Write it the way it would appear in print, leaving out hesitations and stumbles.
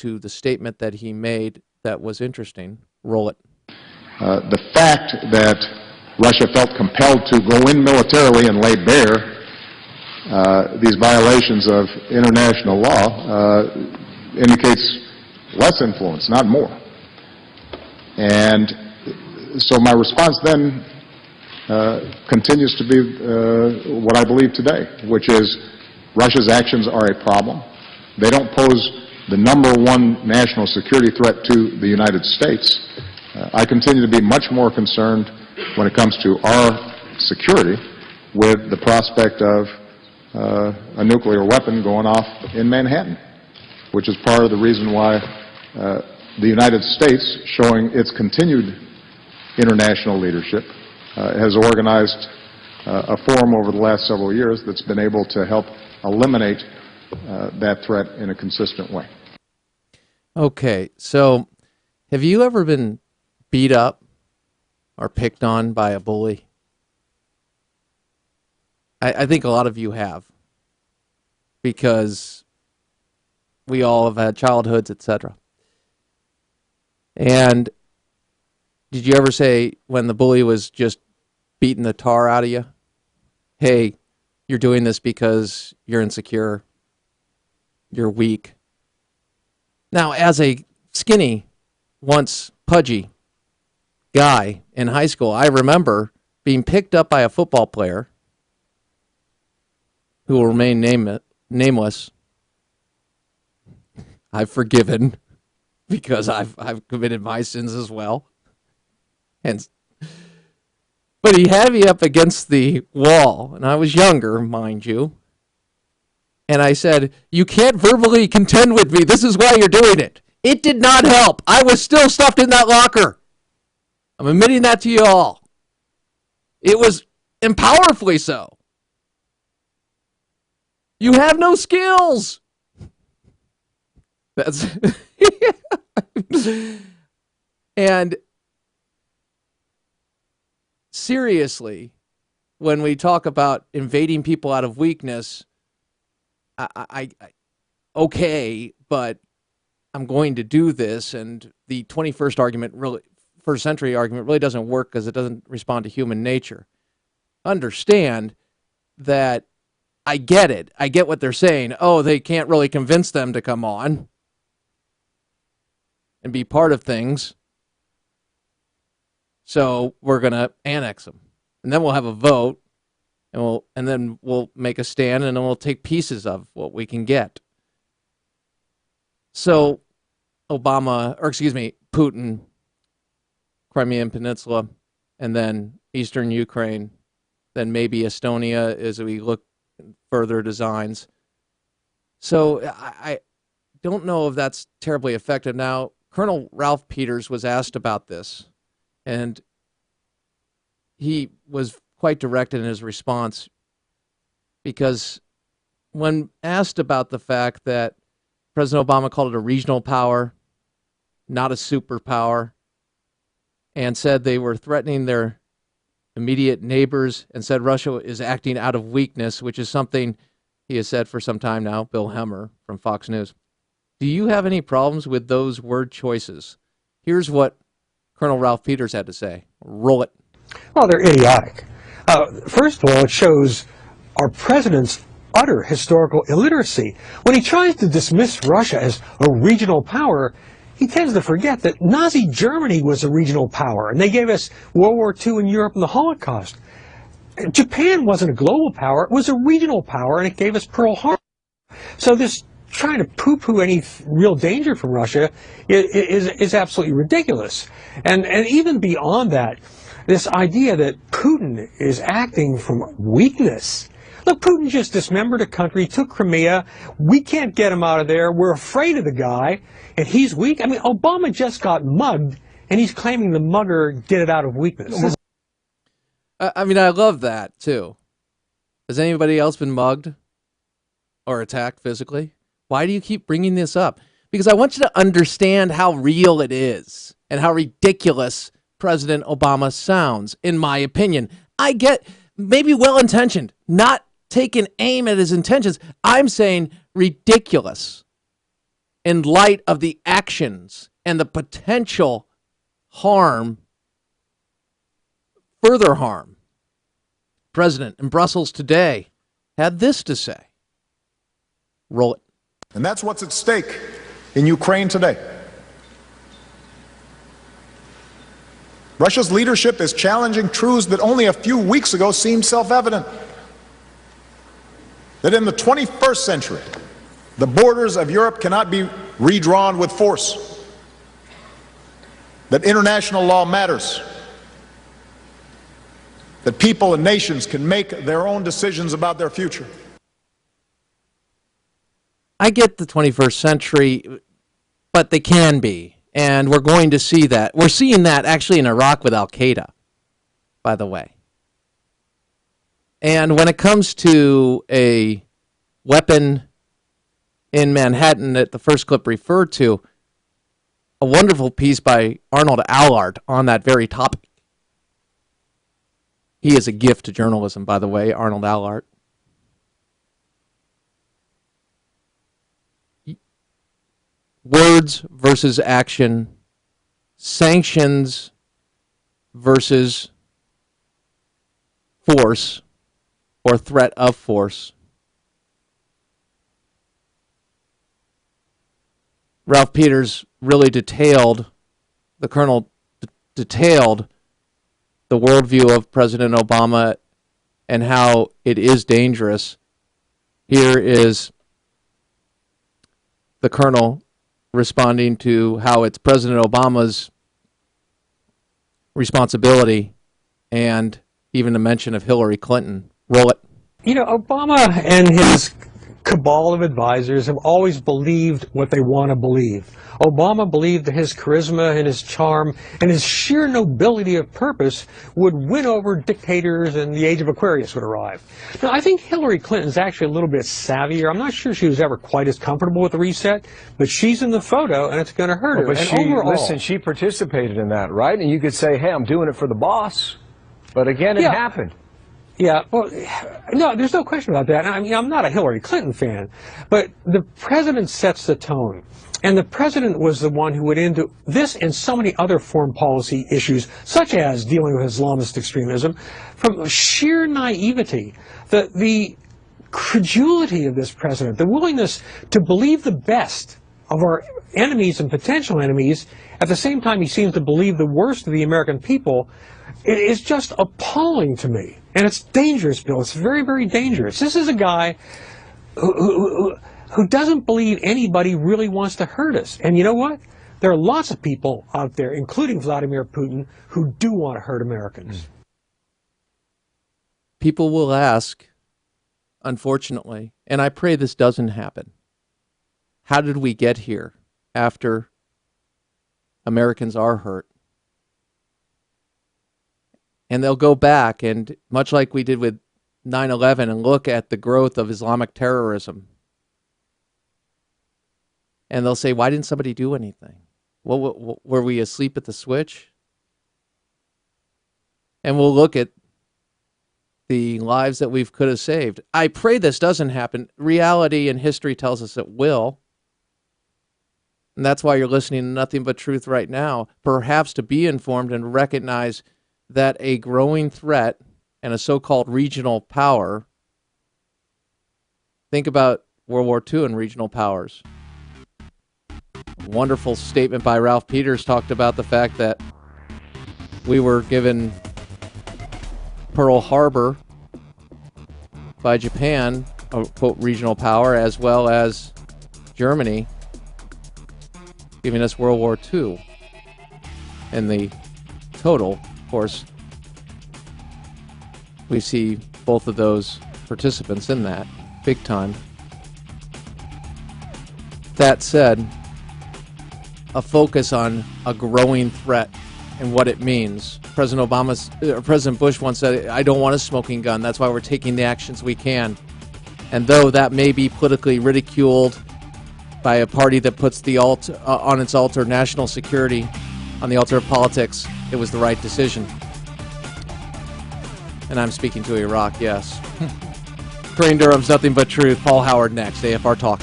to the statement that he made that was interesting. Roll it. The fact that Russia felt compelled to go in militarily and lay bare these violations of international law indicates less influence, not more. And so my response then continues to be what I believe today, which is Russia's actions are a problem. They don't pose the #1 national security threat to the United States. I continue to be much more concerned when it comes to our security with the prospect of a nuclear weapon going off in Manhattan, which is part of the reason why the United States, showing its continued international leadership, has organized a forum over the last several years that's been able to help eliminate that threat in a consistent way. Okay, so have you ever been beat up or picked on by a bully? I think a lot of you have, because we all have had childhoods, etc. And did you ever say, when the bully was just beating the tar out of you, hey, you're doing this because you're insecure, you're weak? Now, as a skinny, once pudgy guy in high school, I remember being picked up by a football player who will remain nameless. I've forgiven, because I've committed my sins as well. But he had me up against the wall, and I was younger, mind you. And I said, you can't verbally contend with me. This is why you're doing it. It did not help. I was still stuffed in that locker. I'm admitting that to you all. It was, and powerfully so. You have no skills. That's and seriously, when we talk about invading people out of weakness, I okay, but I'm going to do this, and the 21st argument, really, first century argument, really doesn't work because it doesn't respond to human nature. Understand that I get it. I get what they're saying. Oh, they can't really convince them to come on and be part of things, so we're going to annex them. And then we'll have a vote, and then we'll make a stand, and then we'll take pieces of what we can get. So Putin, Crimean Peninsula, and then Eastern Ukraine, then maybe Estonia as we look further designs. So I don't know if that's terribly effective. Now, Colonel Ralph Peters was asked about this, and he was quite direct in his response, because when asked about the fact that President Obama called it a regional power, not a superpower, and said they were threatening their immediate neighbors, and said Russia is acting out of weakness, which is something he has said for some time now, Bill Hemmer from Fox News. Do you have any problems with those word choices? Here's what Colonel Ralph Peters had to say. Roll it. Well, they're idiotic. First of all, it shows our president's utter historical illiteracy. When he tries to dismiss Russia as a regional power, he tends to forget that Nazi Germany was a regional power, and they gave us World War II in Europe and the Holocaust. Japan wasn't a global power, it was a regional power, and it gave us Pearl Harbor. So this trying to poo-poo any real danger from Russia is absolutely ridiculous. And even beyond that, this idea that Putin is acting from weakness. Look, Putin just dismembered a country, took Crimea. We can't get him out of there. We're afraid of the guy, and he's weak. I mean, Obama just got mugged, and he's claiming the mugger did it out of weakness. I mean, I love that, too. Has anybody else been mugged or attacked physically? Why do you keep bringing this up? Because I want you to understand how real it is and how ridiculous President Obama sounds, in my opinion. I get maybe well-intentioned, not taking aim at his intentions. I'm saying ridiculous. in light of the actions and the potential harm, further harm. President in Brussels today had this to say. Roll it. And that's what's at stake in Ukraine today. Russia's leadership is challenging truths that only a few weeks ago seemed self-evident. That in the 21st century, the borders of Europe cannot be redrawn with force. That international law matters. That people and nations can make their own decisions about their future. I get the 21st century, but they can be. And we're going to see that. We're seeing that actually in Iraq with Al-Qaeda, by the way. And when it comes to a weapon in Manhattan that the first clip referred to, a wonderful piece by Arnold Allard on that very topic. He is a gift to journalism, by the way, Arnold Allard. Words versus action, sanctions versus force or threat of force. Ralph Peters really detailed, the Colonel detailed the worldview of President Obama and how it is dangerous. Here is the Colonel responding to how it's President Obama's responsibility and even a mention of Hillary Clinton. Roll it. You know, Obama and his cabal of advisors have always believed what they want to believe. Obama believed that his charisma and his charm and his sheer nobility of purpose would win over dictators and the age of Aquarius would arrive. Now, I think Hillary Clinton's actually a little bit savvier. I'm not sure she was ever quite as comfortable with the reset, but she's in the photo and it's going to hurt her. But and overall, listen, she participated in that, right? And you could say, hey, I'm doing it for the boss. But again, it happened. Yeah, well, no, there's no question about that. I mean, I'm not a Hillary Clinton fan, but the president sets the tone. And the president was the one who went into this and so many other foreign policy issues, such as dealing with Islamist extremism, from sheer naivety. The credulity of this president, the willingness to believe the best of our enemies and potential enemies, at the same time he seems to believe the worst of the American people, it is just appalling to me. And it's dangerous, Bill. It's very, very dangerous. This is a guy who doesn't believe anybody really wants to hurt us. And you know what? There are lots of people out there, including Vladimir Putin, who do want to hurt Americans. People will ask, unfortunately, and I pray this doesn't happen, how did we get here after Americans are hurt? And they'll go back and, much like we did with 9/11, and look at the growth of Islamic terrorism. And they'll say, why didn't somebody do anything? Well, were we asleep at the switch? And we'll look at the lives that we could have saved. I pray this doesn't happen. Reality and history tells us it will. And that's why you're listening to Nothing But Truth right now, perhaps to be informed and recognize that a growing threat and a so-called regional power, think about World War II and regional powers. Wonderful statement by Ralph Peters talked about the fact that we were given Pearl Harbor by Japan, a quote regional power, as well as Germany, giving us World War II. And the total, of course, we see both of those participants in that, big time. That said, a focus on a growing threat and what it means. President Bush once said, I don't want a smoking gun. That's why we're taking the actions we can. And though that may be politically ridiculed by a party that puts the on its altar national security, on the altar of politics, it was the right decision. And I'm speaking to Iraq, yes. Crane Durham's Nothing But Truth. Paul Howard next. AFR Talk.